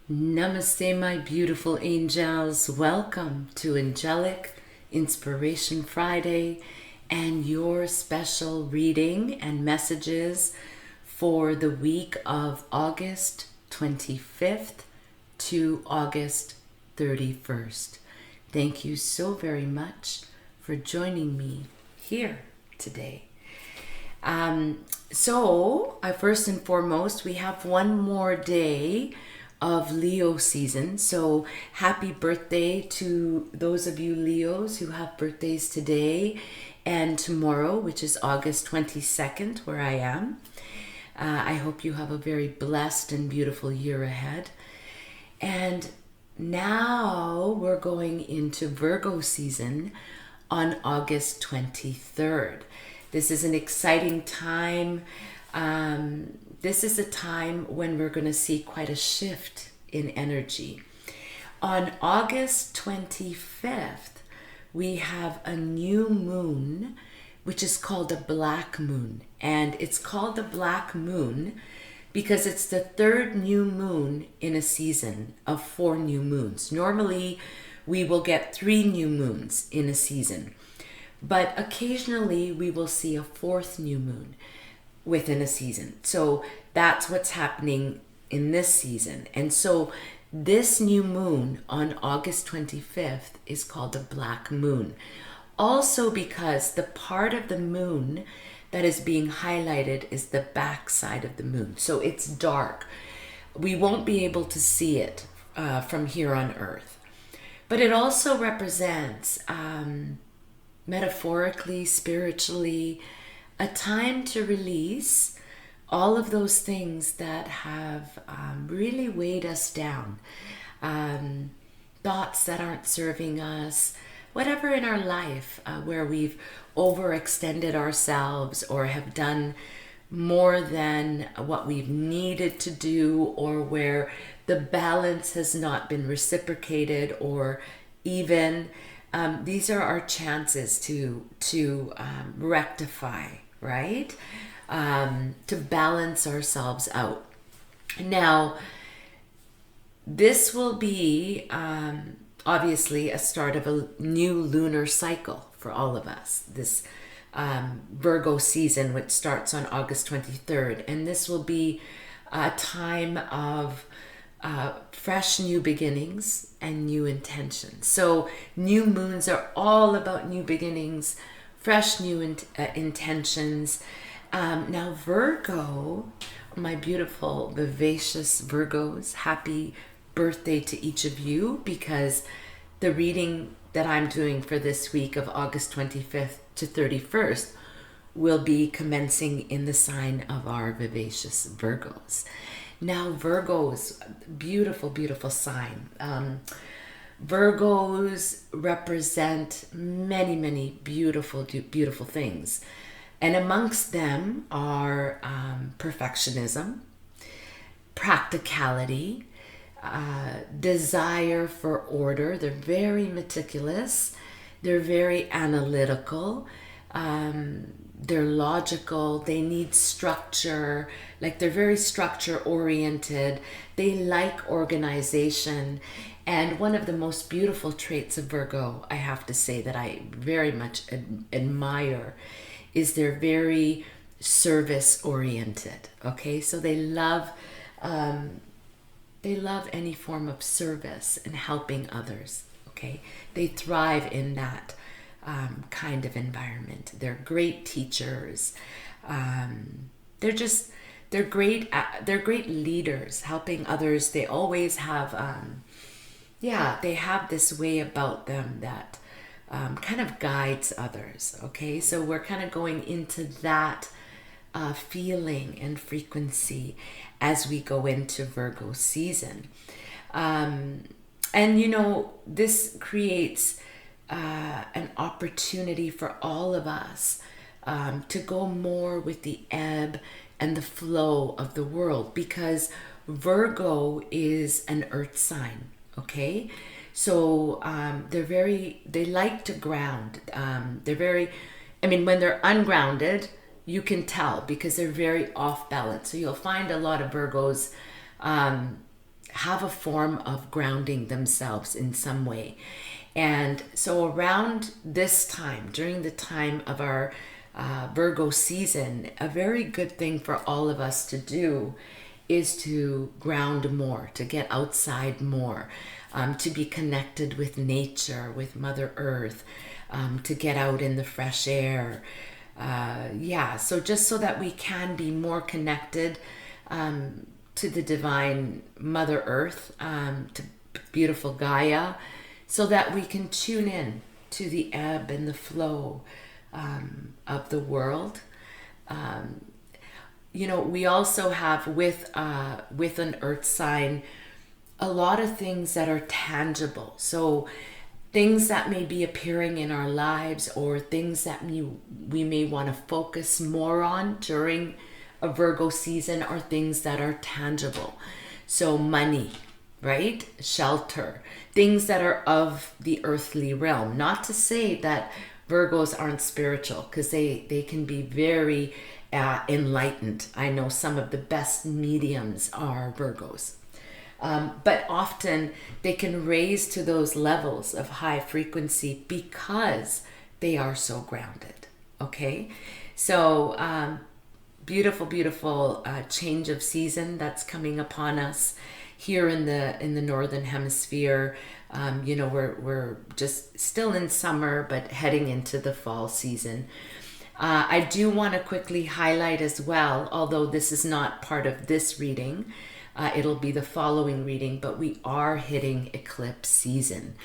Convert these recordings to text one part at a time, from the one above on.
Namaste, my beautiful angels. Welcome to Angelic Inspiration Friday and your special reading and messages for the week of August 25th to August 31st. Thank you so very much for joining me here today. First and foremost, we have one more day of Leo season. So happy birthday to those of you Leos who have birthdays today and tomorrow, which is August 22nd, where I am. I hope you have a very blessed and beautiful year ahead. And now we're going into Virgo season on August 23rd. This is an exciting time. This is a time when we're going to see quite a shift in energy. On August 25th, we have a new moon, which is called a black moon. And it's called the black moon because it's the third new moon in a season of 4 new moons. Normally, we will get 3 new moons in a season. But occasionally, we will see a 4th new moon within a season. So that's what's happening in this season. And so this new moon on August 25th is called a black moon. Also because the part of the moon that is being highlighted is the back side of the moon. So it's dark. We won't be able to see it from here on Earth. But it also represents, metaphorically, spiritually, a time to release all of those things that have really weighed us down. Thoughts that aren't serving us, whatever in our life where we've overextended ourselves or have done more than what we've needed to do, or where the balance has not been reciprocated or even. These are our chances to rectify, right? To balance ourselves out. Now, this will be obviously a start of a new lunar cycle for all of us. This Virgo season, which starts on August 23rd. And this will be a time of fresh new beginnings and new intentions. So new moons are all about new beginnings, fresh new intentions. Now Virgo, my beautiful vivacious Virgos, happy birthday to each of you, because the reading that I'm doing for this week of August 25th to 31st will be commencing in the sign of our vivacious Virgos. Now Virgos, beautiful, beautiful sign. Virgos represent many, many beautiful, beautiful things. And amongst them are perfectionism, practicality, desire for order. They're very meticulous. They're very analytical. They're logical. They need structure. Like, they're very structure oriented. They like organization. And one of the most beautiful traits of Virgo, I have to say, that I very much admire is they're very service oriented. Okay, so they love any form of service and helping others. Okay, they thrive in that kind of environment. They're great teachers. They're great leaders, helping others. They always have they have this way about them that kind of guides others. Okay, so we're kind of going into that feeling and frequency as we go into Virgo season. And this creates an opportunity for all of us to go more with the ebb and the flow of the world, because Virgo is an earth sign. Okay, so they like to ground. When they're ungrounded, you can tell because they're very off balance. So you'll find a lot of Virgos have a form of grounding themselves in some way. And so around this time, during the time of our Virgo season, a very good thing for all of us to do is to ground more, to get outside more, to be connected with nature, with Mother Earth, to get out in the fresh air. So just so that we can be more connected to the divine Mother Earth, to beautiful Gaia, so that we can tune in to the ebb and the flow of the world. We also have with an earth sign a lot of things that are tangible. So things that may be appearing in our lives, or things that we may want to focus more on during a Virgo season, are things that are tangible. So money, right? Shelter, things that are of the earthly realm. Not to say that Virgos aren't spiritual, because they can be very enlightened. I know some of the best mediums are Virgos. But often they can raise to those levels of high frequency because they are so grounded. Okay? So beautiful, beautiful change of season that's coming upon us here in the northern hemisphere. We're just still in summer, but heading into the fall season. I do want to quickly highlight as well, although this is not part of this reading, it'll be the following reading, but we are hitting eclipse season.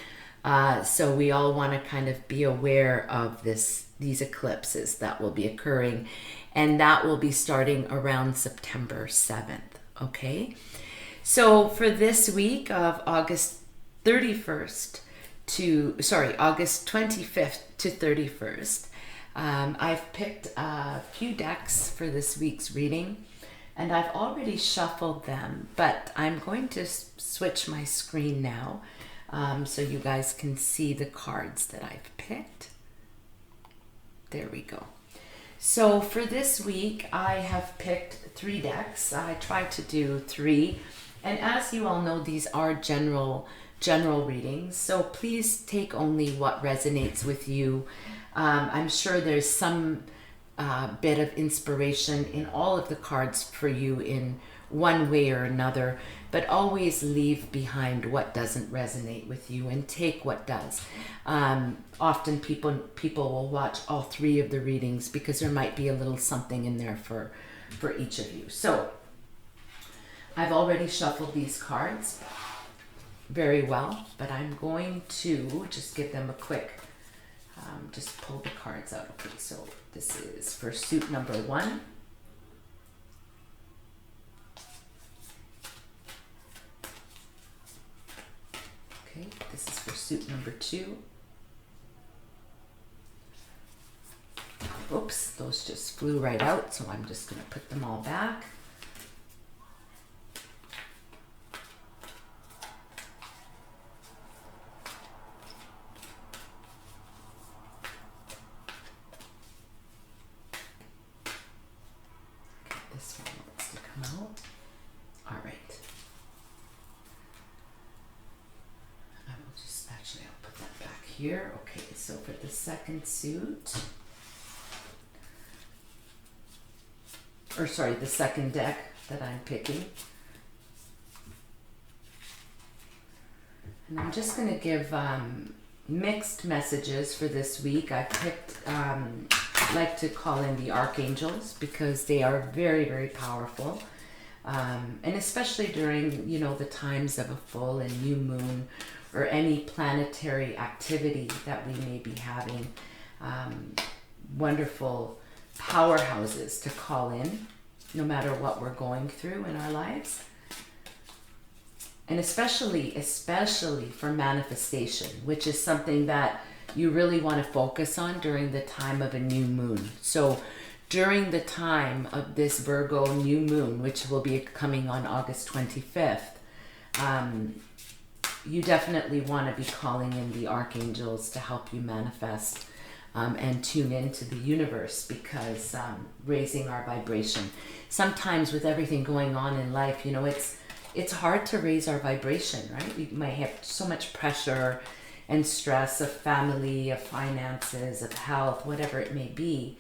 So we all want to kind of be aware of these eclipses that will be occurring, and that will be starting around September 7th. Okay. So for this week of August 25th to 31st, I've picked a few decks for this week's reading, and I've already shuffled them, but I'm going to switch my screen now so you guys can see the cards that I've picked. There we go. So for this week, I have picked 3 decks. I tried to do 3, and as you all know, these are general readings, so please take only what resonates with you. I'm sure there's some bit of inspiration in all of the cards for you in one way or another, but always leave behind what doesn't resonate with you and take what does. Often people will watch all 3 of the readings because there might be a little something in there for each of you. So I've already shuffled these cards very well, but I'm going to just give them a quick just pull the cards out. Okay, so this is for suit number 1. Okay, this is for suit number 2. Oops, those just flew right out, so I'm just going to put them all back. Here. Okay, so for the second suit, the second deck that I'm picking, and I'm just going to give mixed messages for this week. I picked, like to call in the archangels because they are very, very powerful, and especially during the times of a full and new moon, or any planetary activity that we may be having. Wonderful powerhouses to call in, no matter what we're going through in our lives. And especially for manifestation, which is something that you really want to focus on during the time of a new moon. So during the time of this Virgo new moon, which will be coming on August 25th, you definitely want to be calling in the archangels to help you manifest and tune into the universe, because raising our vibration. Sometimes with everything going on in life, it's hard to raise our vibration, right? We might have so much pressure and stress of family, of finances, of health, whatever it may be.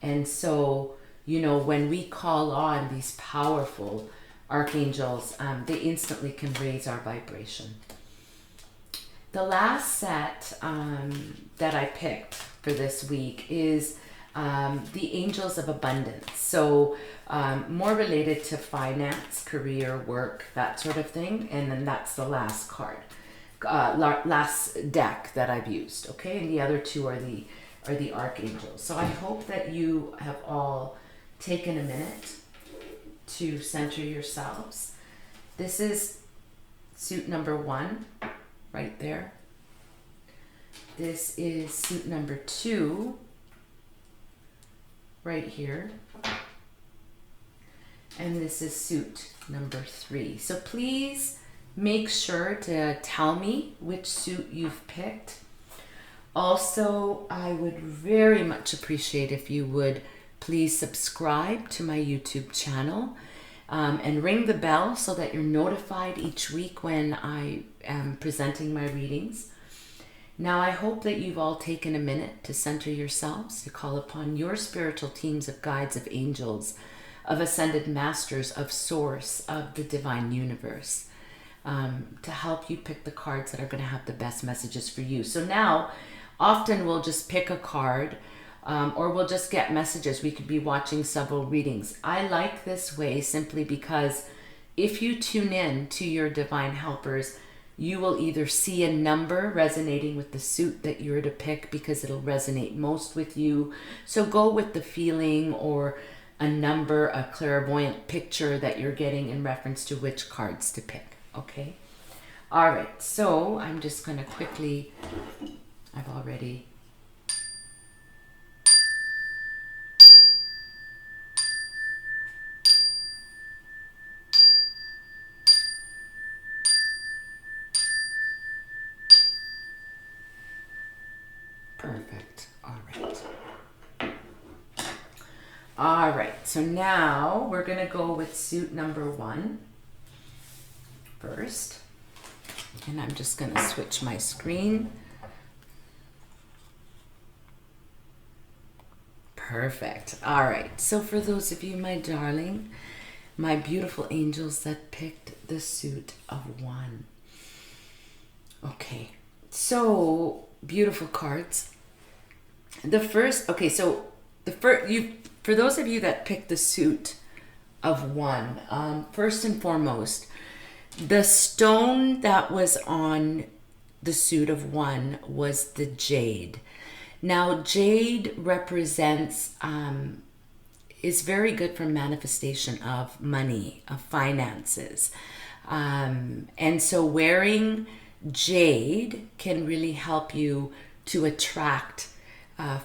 And so, you know, when we call on these powerful archangels, they instantly can raise our vibration. The last set that I picked for this week is the Angels of Abundance. So more related to finance, career, work, that sort of thing. And then that's the last card, last deck that I've used. Okay, and the other two are the archangels. So I hope that you have all taken a minute to center yourselves. This is suit number 1. Right there. This is suit number 2, right here. And this is suit number 3. So please make sure to tell me which suit you've picked. Also, I would very much appreciate if you would please subscribe to my YouTube channel. And ring the bell so that you're notified each week when I am presenting my readings. Now, I hope that you've all taken a minute to center yourselves, to call upon your spiritual teams of guides, of angels, of ascended masters, of source, of the divine universe, to help you pick the cards that are going to have the best messages for you. So now, often we'll just pick a card, or we'll just get messages. We could be watching several readings. I like this way simply because if you tune in to your divine helpers, you will either see a number resonating with the suit that you're to pick because it'll resonate most with you. So go with the feeling or a number, a clairvoyant picture that you're getting in reference to which cards to pick. Okay? All right. So I'm just going to quickly, I've already... Perfect. All right. All right. So now we're going to go with suit number 1 first. And I'm just going to switch my screen. Perfect. All right. So for those of you, my darling, my beautiful angels that picked the suit of 1. Okay. So beautiful cards. The first, okay, so for those of you that picked the suit of 1, first and foremost, the stone that was on the suit of 1 was the jade. Now, jade represents, is very good for manifestation of money, of finances. And so wearing jade can really help you to attract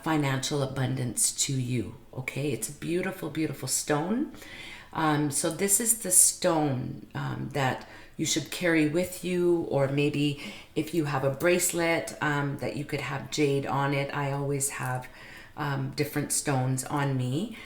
financial abundance to you. Okay, it's a beautiful, beautiful stone. So this is the stone that you should carry with you, or maybe if you have a bracelet that you could have jade on it. I always have different stones on me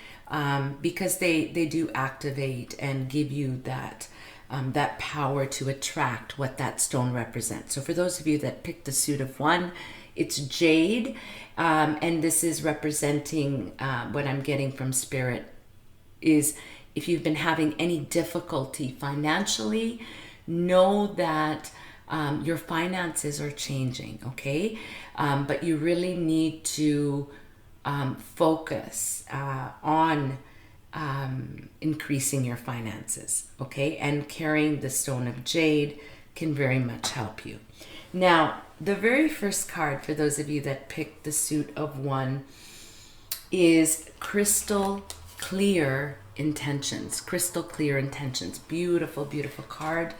because they do activate and give you that that power to attract what that stone represents. So for those of you that picked the suit of 1, it's jade, and this is representing what I'm getting from Spirit is if you've been having any difficulty financially, know that your finances are changing, okay? But you really need to focus on increasing your finances, okay? And carrying the stone of jade can very much help you. Now, the very first card for those of you that picked the suit of 1 is crystal clear intentions. Crystal clear intentions. Beautiful, beautiful card.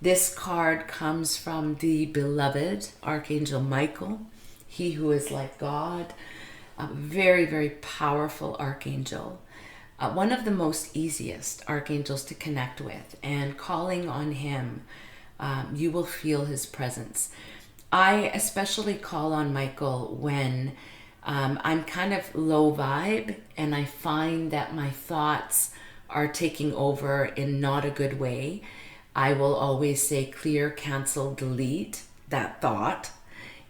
This card comes from the beloved Archangel Michael, he who is like God, a very, very powerful archangel. One of the most easiest archangels to connect with, and calling on him, you will feel his presence. I especially call on Michael when I'm kind of low vibe and I find that my thoughts are taking over in not a good way. I will always say clear, cancel, delete that thought.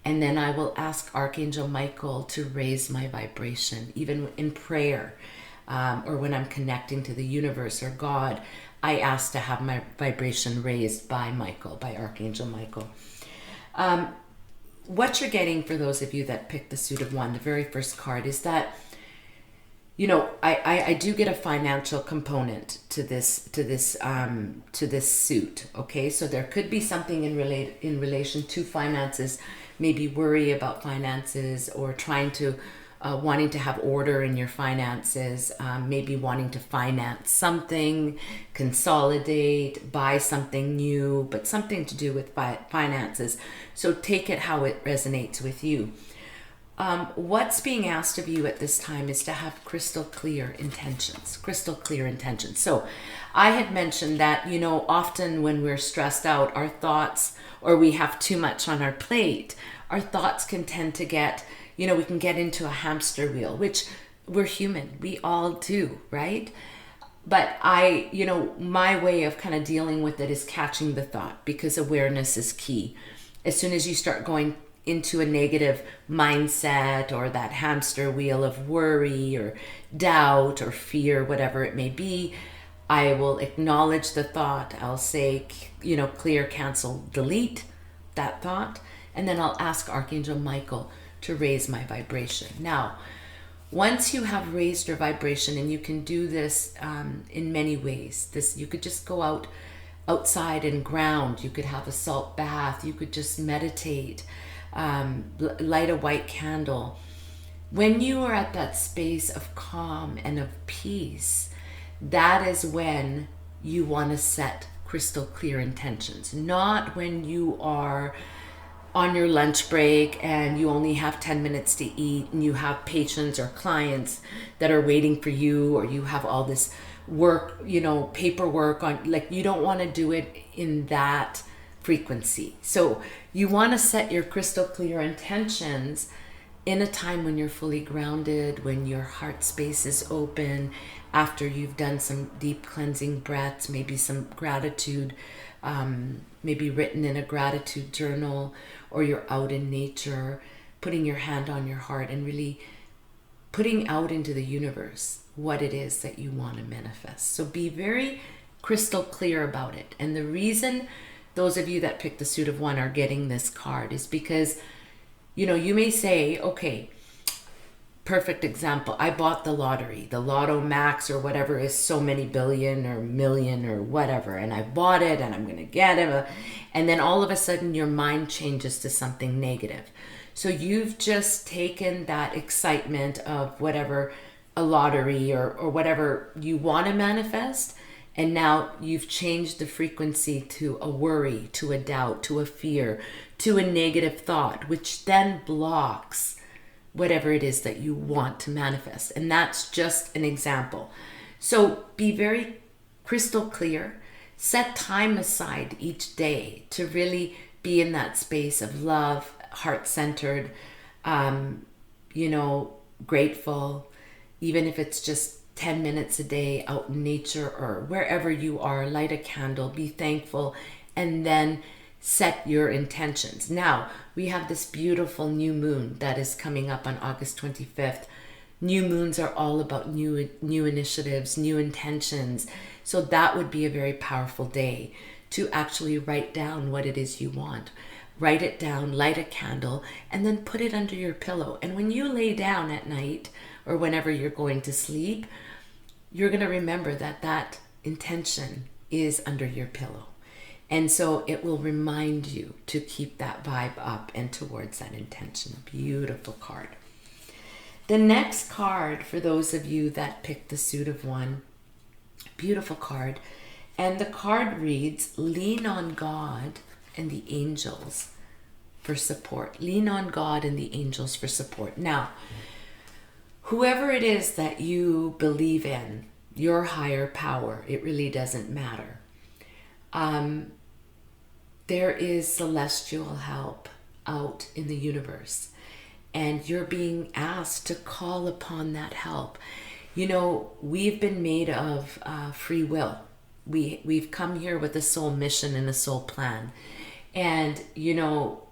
And then I will ask Archangel Michael to raise my vibration, even in prayer, or when I'm connecting to the universe or God. I ask to have my vibration raised by Michael, by Archangel Michael. What you're getting, for those of you that picked the suit of one, the very first card, is that, you know, I do get a financial component to this suit. Okay, so there could be something in relation to finances, maybe worry about finances, or trying to wanting to have order in your finances, maybe wanting to finance something, consolidate, buy something new, but something to do with finances. So take it how it resonates with you. What's being asked of you at this time is to have crystal clear intentions. So I had mentioned that, you know, often when we're stressed out, our thoughts, or we have too much on our plate, our thoughts can tend to get, you know, we can get into a hamster wheel, which we're human. We all do, right? But you know, my way of kind of dealing with it is catching the thought, because awareness is key. As soon as you start going into a negative mindset, or that hamster wheel of worry or doubt or fear, whatever it may be, I will acknowledge the thought. I'll say, you know, clear, cancel, delete that thought. And then I'll ask Archangel Michael to raise my vibration. Now, once you have raised your vibration, and you can do this in many ways. You could just go outside and ground. You could have a salt bath. You could just meditate, light a white candle. When you are at that space of calm and of peace, that is when you want to set crystal clear intentions. Not when you are on your lunch break and you only have 10 minutes to eat, and you have patients or clients that are waiting for you, or you have all this work, you know, paperwork on, like, you don't want to do it in that frequency. So you want to set your crystal clear intentions in a time when you're fully grounded, when your heart space is open, after you've done some deep cleansing breaths, maybe some gratitude, maybe written in a gratitude journal, or you're out in nature, putting your hand on your heart and really putting out into the universe what it is that you want to manifest. So be very crystal clear about it. And the reason those of you that picked the suit of one are getting this card is because, you know, you may say, okay, perfect example, I bought the lottery, the Lotto Max or whatever is so many billion or million or whatever, and I bought it and I'm going to get it. And then all of a sudden your mind changes to something negative. So you've just taken that excitement of whatever, a lottery or whatever you want to manifest, and now you've changed the frequency to a worry, to a doubt, to a fear, to a negative thought, which then blocks whatever it is that you want to manifest. And that's just an example. So be very crystal clear. Set time aside each day to really be in that space of love, heart-centered, you know, grateful, even if it's just 10 minutes a day out in nature or wherever you are. Light a candle, be thankful, and then set your intentions. Now, we have this beautiful new moon that is coming up on August 25th. New moons are all about new initiatives, new intentions. So that would be a very powerful day to actually write down what it is you want. Write it down, light a candle, and then put it under your pillow. And when you lay down at night or whenever you're going to sleep, you're going to remember that that intention is under your pillow. And so it will remind you to keep that vibe up and towards that intention. Beautiful card. The next card, for those of you that picked the suit of one, beautiful card. And the card reads, lean on God and the angels for support. Lean on God and the angels for support. Now, whoever it is that you believe in, your higher power, it really doesn't matter. There is celestial help out in the universe, and you're being asked to call upon that help. You know, we've been made of free will. we've come here with a soul mission and a soul plan. And, you know,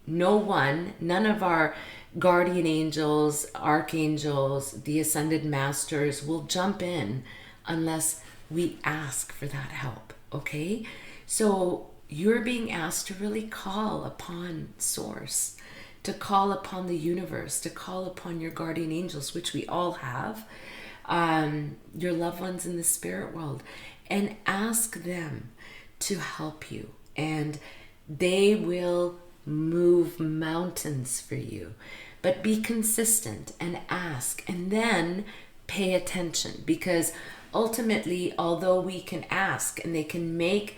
none of our guardian angels, archangels, the ascended masters will jump in unless we ask for that help, okay? So you're being asked to really call upon Source, to call upon the universe, to call upon your guardian angels, which we all have, your loved ones in the spirit world, and ask them to help you. And they will move mountains for you. But be consistent and ask, and then pay attention, because ultimately, although we can ask and they can make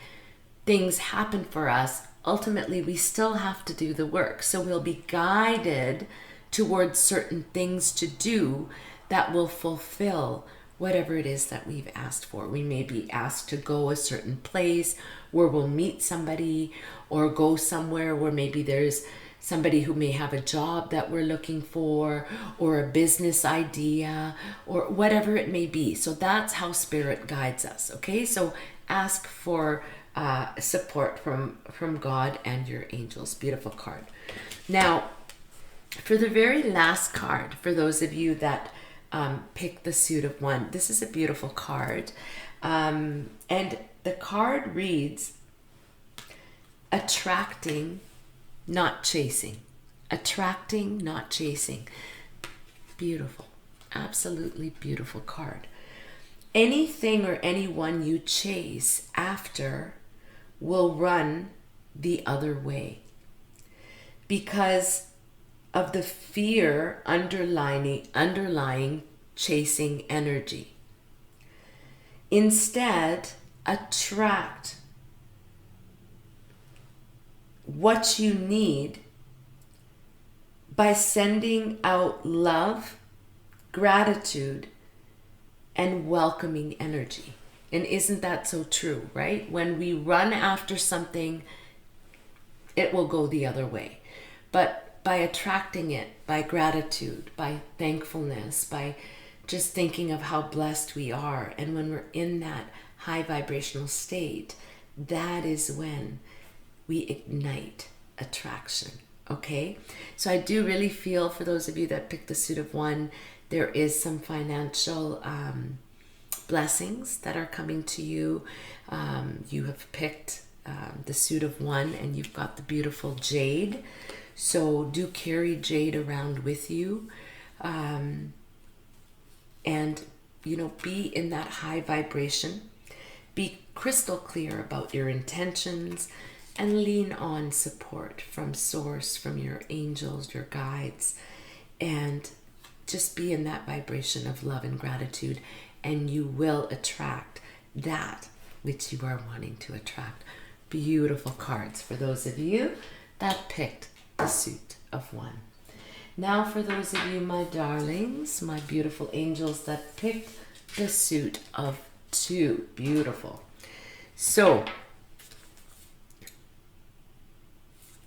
things happen for us, ultimately we still have to do the work. So we'll be guided towards certain things to do that will fulfill whatever it is that we've asked for. We may be asked to go a certain place where we'll meet somebody, or go somewhere where maybe there's somebody who may have a job that we're looking for, or a business idea, or whatever it may be. So that's how Spirit guides us, okay? So ask for support from God and your angels. Beautiful card. Now, for the very last card, for those of you that pick the suit of one, this is a beautiful card. And the card reads, attracting, not chasing. Attracting, not chasing. Beautiful. Absolutely beautiful card. Anything or anyone you chase after will run the other way because of the fear underlying chasing energy. Instead, attract what you need by sending out love, gratitude, and welcoming energy. And isn't that so true, right? When we run after something, it will go the other way. But by attracting it, by gratitude, by thankfulness, by just thinking of how blessed we are, and when we're in that high vibrational state, that is when we ignite attraction, okay? So I do really feel, for those of you that picked the suit of one, there is some financial blessings that are coming to you. You have picked the suit of one, and you've got the beautiful jade. So do carry jade around with you. And, you know, be in that high vibration. Be crystal clear about your intentions, and lean on support from Source, from your angels, your guides, and just be in that vibration of love and gratitude, and you will attract that which you are wanting to attract. Beautiful cards for those of you that picked the suit of one. Now for those of you, my darlings, my beautiful angels that picked the suit of two. Beautiful. So,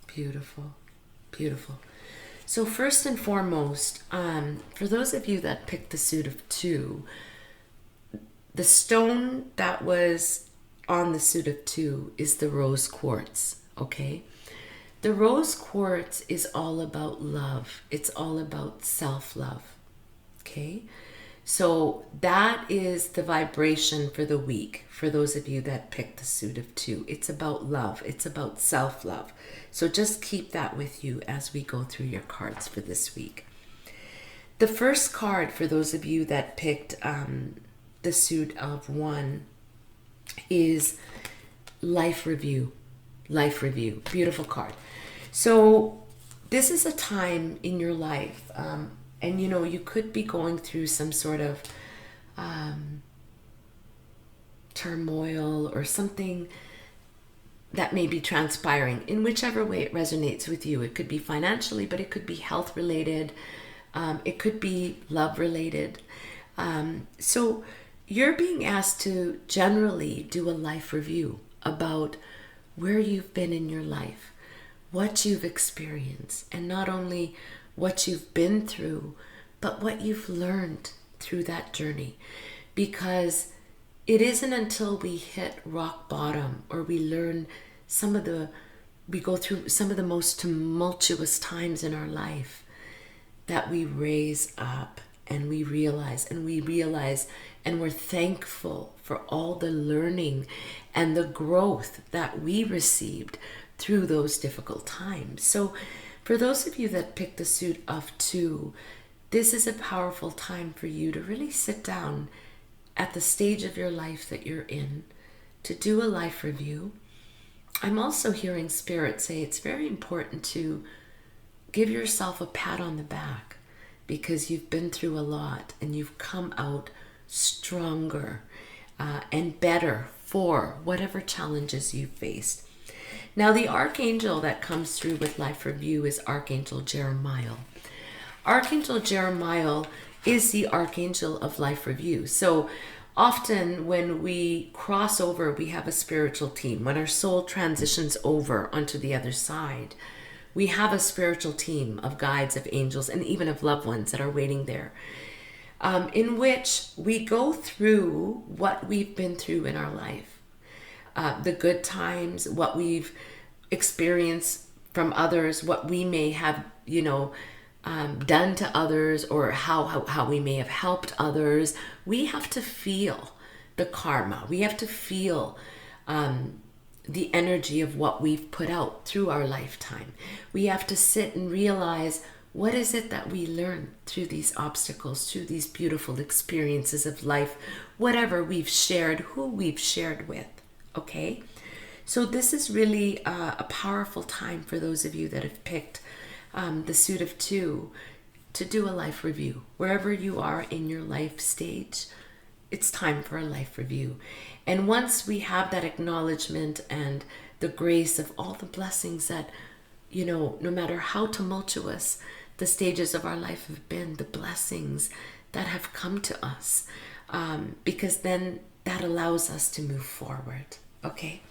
beautiful, beautiful. So first and foremost, for those of you that picked the suit of two, the stone that was on the suit of two is the rose quartz, okay? The rose quartz is all about love. It's all about self-love, okay? So that is the vibration for the week, for those of you that picked the suit of two. It's about love. It's about self-love. So just keep that with you as we go through your cards for this week. The first card for those of you that picked the suit of one is life review. Life review. Beautiful card. So this is a time in your life, and you know, you could be going through some sort of turmoil or something that may be transpiring in whichever way it resonates with you. It could be financially, but it could be health related. It could be love related. So you're being asked to generally do a life review about where you've been in your life, what you've experienced, and not only what you've been through, but what you've learned through that journey. Because it isn't until we hit rock bottom or we go through some of the most tumultuous times in our life that we raise up and we realize and we're thankful for all the learning and the growth that we received through those difficult times. So for those of you that picked the suit of 2, this is a powerful time for you to really sit down at the stage of your life that you're in, to do a life review. I'm also hearing Spirit say it's very important to give yourself a pat on the back because you've been through a lot and you've come out stronger and better for whatever challenges you faced. Now, the archangel that comes through with life review is Archangel Jeremiah. Archangel Jeremiah is the archangel of life review. So often when we cross over, we have a spiritual team. When our soul transitions over onto the other side, we have a spiritual team of guides, of angels, and even of loved ones that are waiting there, in which we go through what we've been through in our life. The good times, what we've experienced from others, what we may have, done to others, or how we may have helped others. We have to feel the karma. We have to feel the energy of what we've put out through our lifetime. We have to sit and realize, what is it that we learn through these obstacles, through these beautiful experiences of life, whatever we've shared, who we've shared with. Okay, so this is really a powerful time for those of you that have picked the suit of 2 to do a life review. Wherever you are in your life stage, it's time for a life review. And once we have that acknowledgement and the grace of all the blessings that, no matter how tumultuous the stages of our life have been, the blessings that have come to us, because then that allows us to move forward. Okay.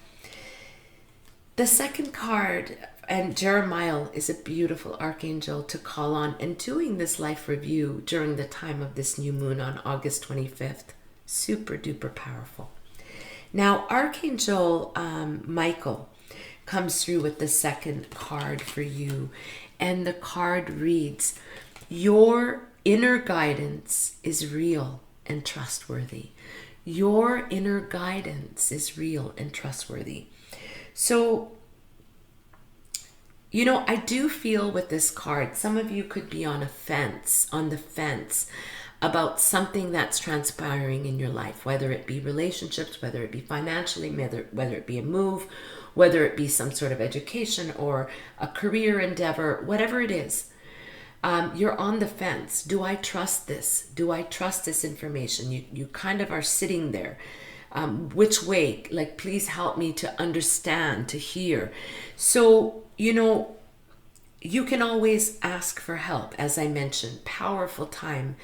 The second card, and Jeremiah is a beautiful archangel to call on, and doing this life review during the time of this new moon on August 25th, super duper powerful. Now, Archangel Michael comes through with the second card for you, and the card reads, your inner guidance is real and trustworthy. Your inner guidance is real and trustworthy. So, I do feel with this card, some of you could be on the fence about something that's transpiring in your life, whether it be relationships, whether it be financially, whether it be a move, whether it be some sort of education or a career endeavor, whatever it is. You're on the fence. Do I trust this? Do I trust this information? You kind of are sitting there. Which way? Like, please help me to understand, to hear. So, you can always ask for help. As I mentioned, powerful time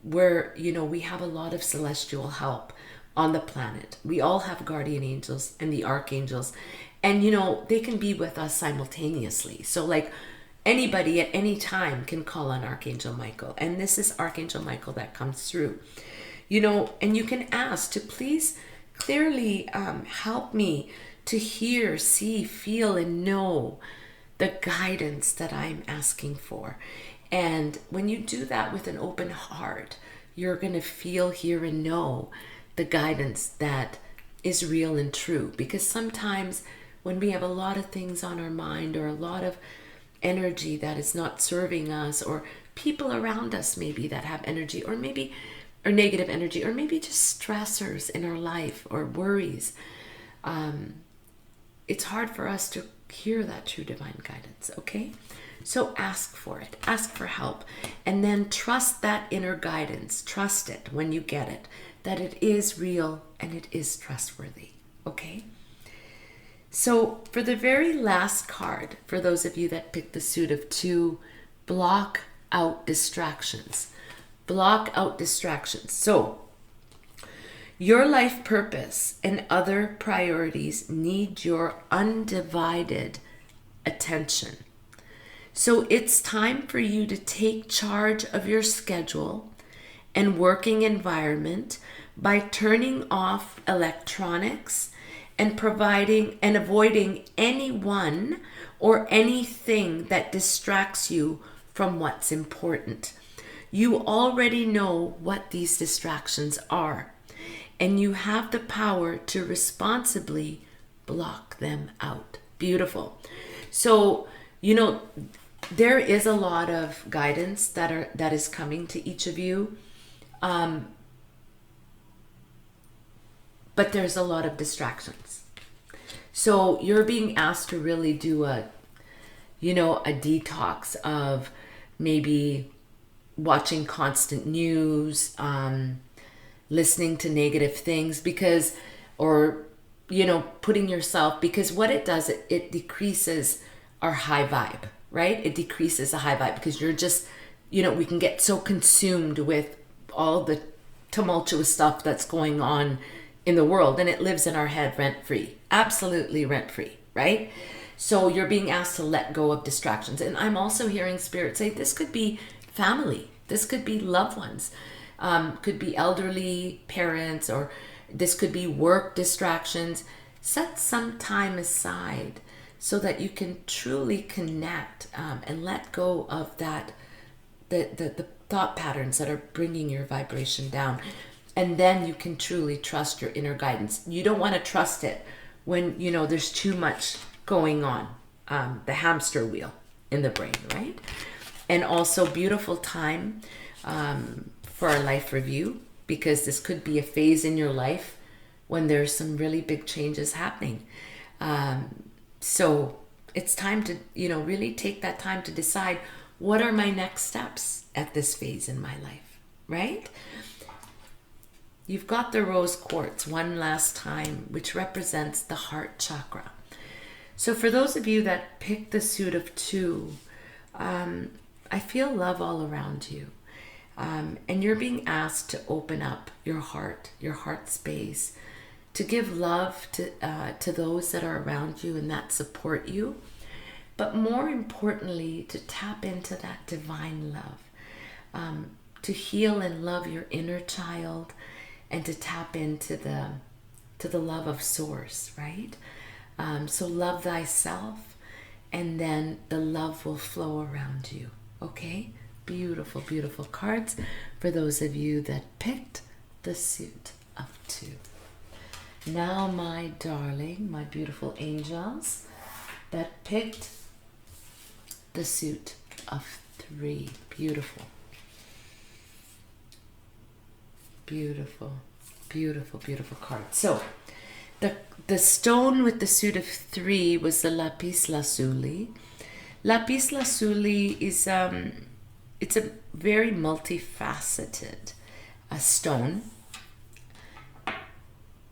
where, we have a lot of celestial help on the planet. We all have guardian angels and the archangels, and, they can be with us simultaneously. So like, anybody at any time can call on Archangel Michael. And this is Archangel Michael that comes through, and you can ask to please clearly help me to hear, see, feel, and know the guidance that I'm asking for. And when you do that with an open heart, you're going to feel, hear, and know the guidance that is real and true. Because sometimes when we have a lot of things on our mind, or a lot of energy that is not serving us, or people around us maybe that have energy, or negative energy, or maybe just stressors in our life, or worries, it's hard for us to hear that true divine guidance. Okay, so ask for it, ask for help, and then trust that inner guidance. Trust it when you get it, that it is real and it is trustworthy. Okay, so for the very last card, for those of you that picked the suit of 2, block out distractions. Block out distractions. So your life purpose and other priorities need your undivided attention. So it's time for you to take charge of your schedule and working environment by turning off electronics and providing and avoiding anyone or anything that distracts you from what's important. You already know what these distractions are, and you have the power to responsibly block them out. Beautiful. So, there is a lot of guidance that is coming to each of you. But there's a lot of distractions. So you're being asked to really do a detox of maybe watching constant news, listening to negative things putting yourself, because what it does, it decreases our high vibe, right? It decreases the high vibe because you're just, we can get so consumed with all the tumultuous stuff that's going on in the world, and it lives in our head rent-free, absolutely rent-free, right? So you're being asked to let go of distractions. And I'm also hearing Spirit say this could be family, this could be loved ones, could be elderly parents, or this could be work distractions. Set some time aside so that you can truly connect and let go of that, the thought patterns that are bringing your vibration down. And then you can truly trust your inner guidance. You don't want to trust it when, there's too much going on, the hamster wheel in the brain, right? And also beautiful time for our life review, because this could be a phase in your life when there's some really big changes happening. So it's time to, really take that time to decide, what are my next steps at this phase in my life, right? You've got the rose quartz one last time, which represents the heart chakra. So for those of you that picked the suit of 2, I feel love all around you. And you're being asked to open up your heart space, to give love to those that are around you and that support you. But more importantly, to tap into that divine love, to heal and love your inner child, and to tap into the love of Source, right? So love thyself, and then the love will flow around you. Okay? Beautiful, beautiful cards for those of you that picked the suit of 2. Now, my darling, my beautiful angels that picked the suit of 3. Beautiful. Beautiful, beautiful, beautiful card. So the stone with the suit of 3 was the lapis lazuli. Lapis lazuli is it's a very multifaceted stone.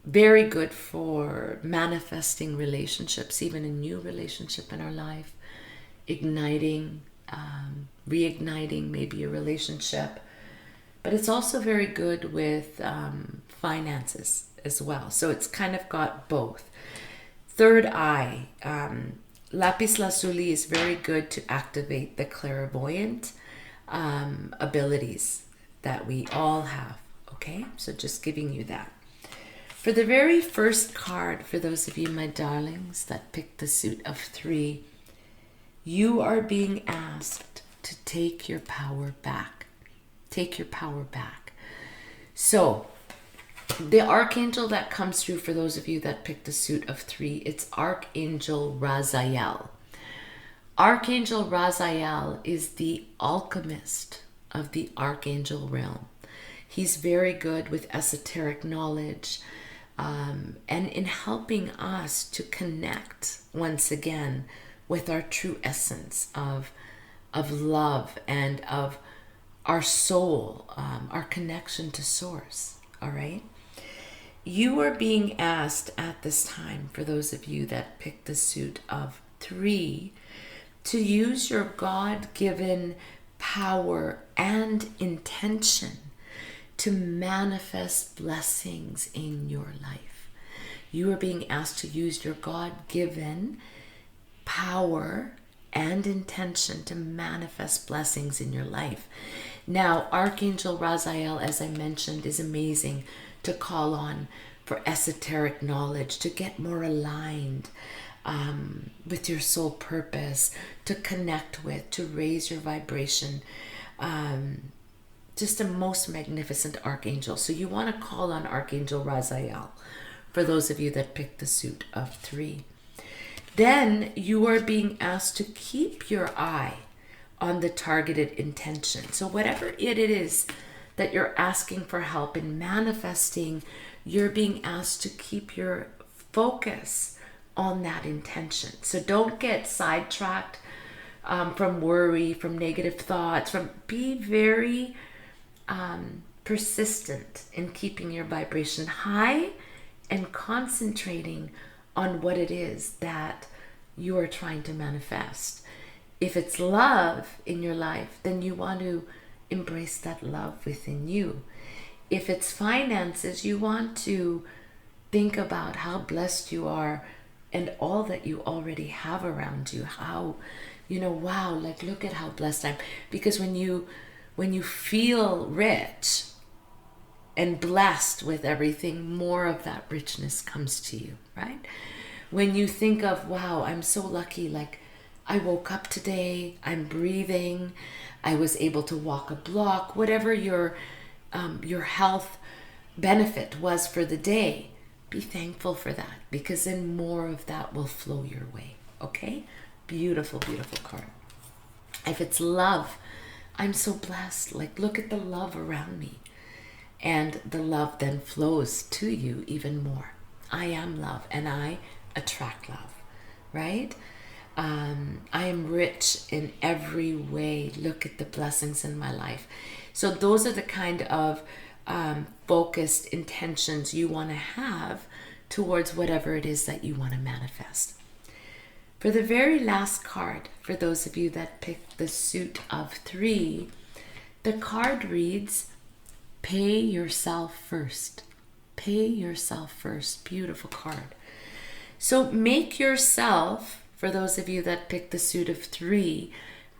Very good for manifesting relationships, even a new relationship in our life, igniting, reigniting maybe a relationship. But it's also very good with finances as well. So it's kind of got both. Third eye. Lapis lazuli is very good to activate the clairvoyant abilities that we all have. Okay? So just giving you that. For the very first card, for those of you, my darlings, that picked the suit of 3, you are being asked to take your power back. Take your power back. So the archangel that comes through for those of you that picked the suit of 3, it's Archangel Raziel. Archangel Raziel is the alchemist of the archangel realm. He's very good with esoteric knowledge, and in helping us to connect once again with our true essence of love and of our soul, our connection to Source. All right. You are being asked at this time, for those of you that picked the suit of 3, to use your God-given power and intention to manifest blessings in your life. You are being asked to use your God-given power and intention to manifest blessings in your life. Now, Archangel Raziel, as I mentioned, is amazing to call on for esoteric knowledge, to get more aligned with your soul purpose, to connect with, to raise your vibration. Just a most magnificent archangel. So you want to call on Archangel Raziel for those of you that picked the suit of 3. Then you are being asked to keep your eye on the targeted intention. So whatever it is that you're asking for help in manifesting, you're being asked to keep your focus on that intention. So don't get sidetracked from worry, from negative thoughts, be very persistent in keeping your vibration high and concentrating on what it is that you are trying to manifest. If it's love in your life, then you want to embrace that love within you. If it's finances, you want to think about how blessed you are and all that you already have around you. How, wow, like look at how blessed I am. Because when you feel rich and blessed with everything, more of that richness comes to you, right? When you think of, wow, I'm so lucky, like I woke up today, I'm breathing, I was able to walk a block, whatever your health benefit was for the day, be thankful for that, because then more of that will flow your way, okay? Beautiful, beautiful card. If it's love, I'm so blessed. Like, look at the love around me. And the love then flows to you even more. I am love and I attract love, right? I am rich in every way. Look at the blessings in my life. So those are the kind of focused intentions you want to have towards whatever it is that you want to manifest. For the very last card, for those of you that picked the suit of 3, the card reads, pay yourself first. Pay yourself first. Beautiful card. So make yourself, for those of you that picked the suit of 3,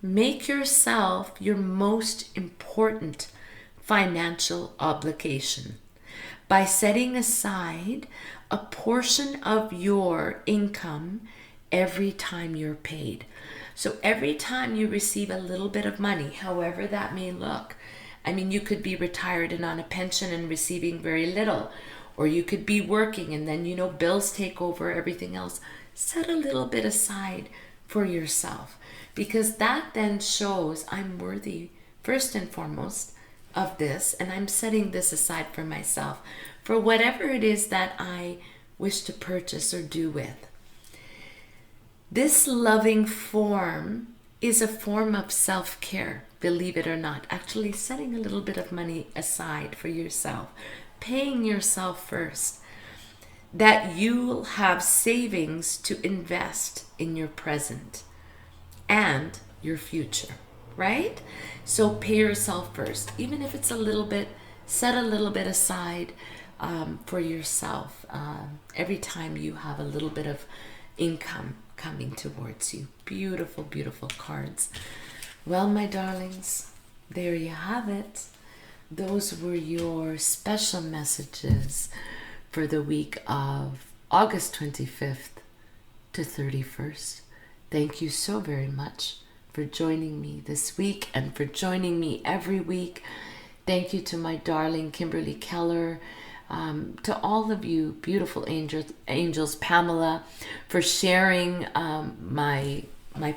make yourself your most important financial obligation by setting aside a portion of your income every time you're paid. So every time you receive a little bit of money, however that may look, I mean, you could be retired and on a pension and receiving very little, or you could be working and then, bills take over everything else. Set a little bit aside for yourself, because that then shows I'm worthy, first and foremost, of this, and I'm setting this aside for myself for whatever it is that I wish to purchase or do with. This loving form is a form of self-care, believe it or not. Actually setting a little bit of money aside for yourself, paying yourself first, that you'll have savings to invest in your present and your future, right? So pay yourself first, even if it's a little bit, set a little bit aside for yourself every time you have a little bit of income coming towards you. Beautiful, beautiful cards. Well, my darlings, there you have it. Those were your special messages for the week of August 25th to 31st. Thank you so very much for joining me this week and for joining me every week. Thank you to my darling Kimberly Keller, to all of you beautiful angels, Pamela, for sharing my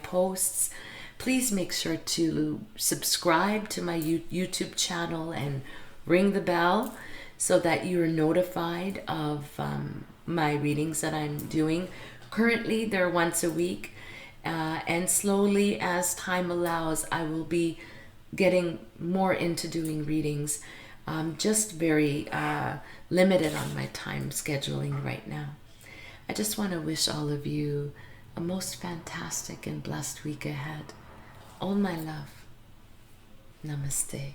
posts. Please make sure to subscribe to my YouTube channel and ring the bell so that you're notified of my readings that I'm doing. Currently, they're once a week, and slowly, as time allows, I will be getting more into doing readings. Just very limited on my time scheduling right now. I just want to wish all of you a most fantastic and blessed week ahead. All my love. Namaste.